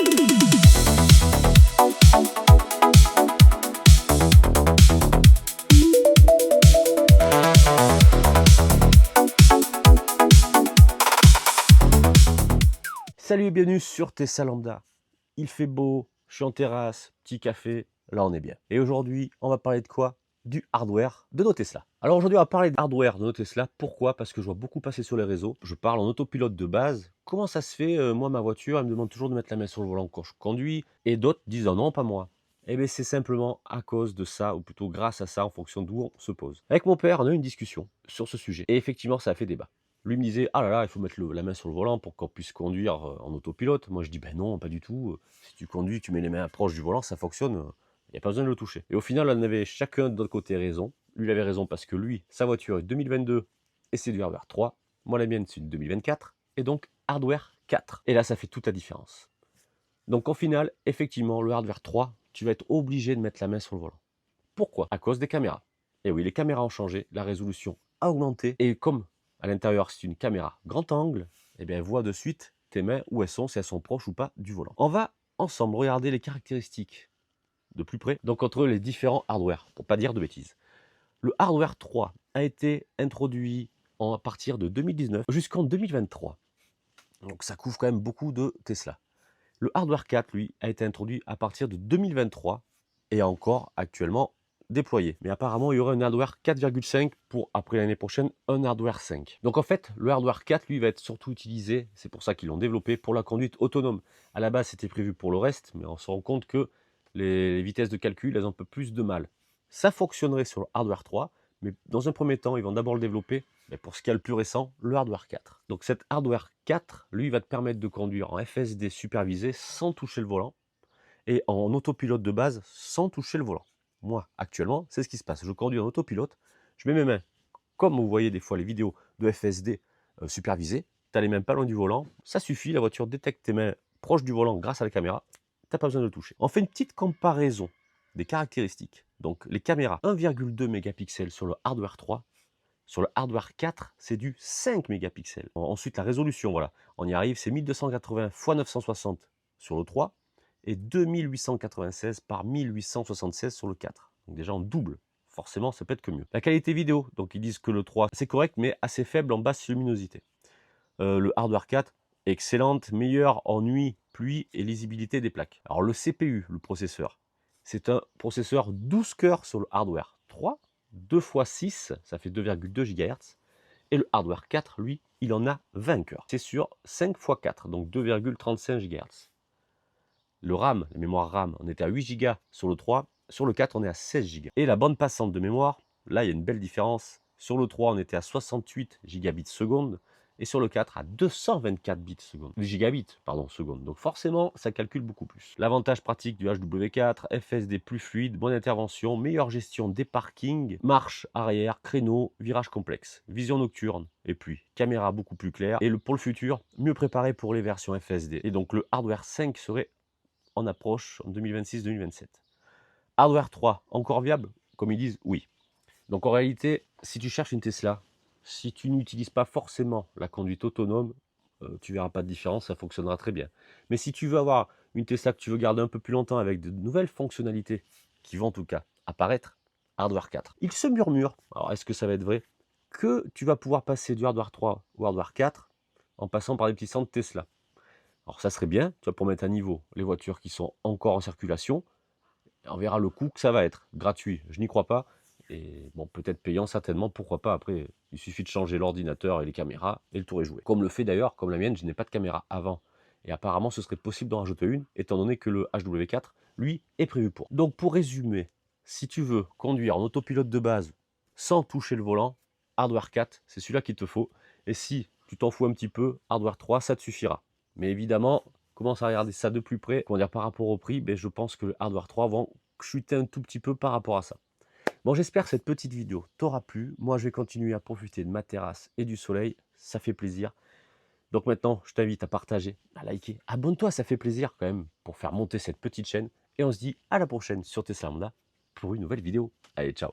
Salut et bienvenue sur Tesla Lambda. Il fait beau, je suis en terrasse, petit café, là on est bien. Et aujourd'hui, on va parler de quoi? Du hardware de nos Tesla. Alors aujourd'hui, on va parler de hardware de nos Tesla. Pourquoi? Parce que je vois beaucoup passer sur les réseaux. Je parle en autopilote de base. Comment ça se fait? Moi, ma voiture, elle me demande toujours de mettre la main sur le volant quand je conduis. Et d'autres disent oh non, pas moi. Eh bien, c'est simplement à cause de ça, ou plutôt grâce à ça, en fonction d'où on se pose. Avec mon père, on a eu une discussion sur ce sujet. Et effectivement, ça a fait débat. Lui me disait, ah là là, il faut mettre la main sur le volant pour qu'on puisse conduire en autopilote. Moi, je dis, ben non, pas du tout. Si tu conduis, tu mets les mains proches du volant, ça fonctionne. Il n'y a pas besoin de le toucher. Et au final, on avait chacun de notre côté raison. Lui, il avait raison parce que lui, sa voiture est 2022 et c'est du hardware 3. Moi, la mienne, c'est du 2024 et donc hardware 4. Et là, ça fait toute la différence. Donc, au final, effectivement, le hardware 3, tu vas être obligé de mettre la main sur le volant. Pourquoi? À cause des caméras. Et oui, les caméras ont changé, la résolution a augmenté. Et comme à l'intérieur, c'est une caméra grand angle, eh bien, elle voit de suite tes mains où elles sont, si elles sont proches ou pas du volant. On va ensemble regarder les caractéristiques de plus près, donc entre les différents hardware, pour pas dire de bêtises. Le hardware 3 a été introduit à partir de 2019 jusqu'en 2023. Donc ça couvre quand même beaucoup de Tesla. Le hardware 4, lui, a été introduit à partir de 2023 et encore actuellement déployé. Mais apparemment, il y aura un hardware 4,5 pour après l'année prochaine un hardware 5. Donc en fait, le hardware 4, lui, va être surtout utilisé, c'est pour ça qu'ils l'ont développé, pour la conduite autonome. À la base, c'était prévu pour le reste, mais on se rend compte que les vitesses de calcul, elles ont un peu plus de mal. Ça fonctionnerait sur le hardware 3, mais dans un premier temps, ils vont d'abord le développer pour ce qui est le plus récent, le hardware 4. Donc cet hardware 4, lui, va te permettre de conduire en FSD supervisé sans toucher le volant et en autopilote de base sans toucher le volant. Moi, actuellement, c'est ce qui se passe. Je conduis en autopilote, je mets mes mains, comme vous voyez des fois les vidéos de FSD supervisées, tu as les mains pas loin du volant, ça suffit, la voiture détecte tes mains proches du volant grâce à la caméra, tu n'as pas besoin de le toucher. On fait une petite comparaison des caractéristiques. Donc les caméras 1,2 mégapixels sur le hardware 3, sur le hardware 4, c'est du 5 mégapixels. Ensuite, la résolution, voilà, on y arrive, c'est 1280 x 960 sur le 3 et 2896 par 1876 sur le 4. Donc déjà en double, forcément, ça peut être que mieux. La qualité vidéo, donc ils disent que le 3, c'est correct, mais assez faible en basse luminosité. Le hardware 4, excellente, meilleure en nuit, pluie et lisibilité des plaques. Alors le CPU, le processeur, c'est un processeur 12 cœurs sur le hardware 3, 2 x 6, ça fait 2,2 GHz. Et le hardware 4, lui, il en a 20 cœurs. C'est sur 5 x 4, donc 2,35 GHz. Le RAM, la mémoire RAM, on était à 8 Go sur le 3. Sur le 4, on est à 16 Go. Et la bande passante de mémoire, là, il y a une belle différence. Sur le 3, on était à 68 gigabits seconde. Et sur le 4, à 224 gigabits seconde. Donc forcément, ça calcule beaucoup plus. L'avantage pratique du HW4, FSD plus fluide, bonne intervention, meilleure gestion des parkings, marche arrière, créneau, virage complexe, vision nocturne, et puis caméra beaucoup plus claire. Et pour le futur, mieux préparé pour les versions FSD. Et donc le hardware 5 serait en approche en 2026-2027. Hardware 3, encore viable? Comme ils disent, oui. Donc en réalité, si tu cherches une Tesla, si tu n'utilises pas forcément la conduite autonome, tu verras pas de différence, ça fonctionnera très bien. Mais si tu veux avoir une Tesla que tu veux garder un peu plus longtemps avec de nouvelles fonctionnalités qui vont en tout cas apparaître, hardware 4. Il se murmure, alors est-ce que ça va être vrai, que tu vas pouvoir passer du hardware 3 au hardware 4 en passant par les petits centres Tesla. Alors ça serait bien, tu vois, pour mettre à niveau les voitures qui sont encore en circulation. On verra le coût que ça va être. Gratuit, je n'y crois pas. Et bon, peut-être payant certainement, pourquoi pas. Après, il suffit de changer l'ordinateur et les caméras et le tour est joué. Comme le fait d'ailleurs, comme la mienne, je n'ai pas de caméra avant. Et apparemment, ce serait possible d'en rajouter une, étant donné que le HW4, lui, est prévu pour. Donc pour résumer, si tu veux conduire en autopilote de base sans toucher le volant, hardware 4, c'est celui-là qu'il te faut. Et si tu t'en fous un petit peu, hardware 3, ça te suffira. Mais évidemment, commence à regarder ça de plus près. Comment dire, par rapport au prix, je pense que le hardware 3 va chuter un tout petit peu par rapport à ça. Bon, j'espère que cette petite vidéo t'aura plu. Moi, je vais continuer à profiter de ma terrasse et du soleil. Ça fait plaisir. Donc maintenant, je t'invite à partager, à liker. Abonne-toi, ça fait plaisir quand même pour faire monter cette petite chaîne. Et on se dit à la prochaine sur Tesla Lambda pour une nouvelle vidéo. Allez, ciao!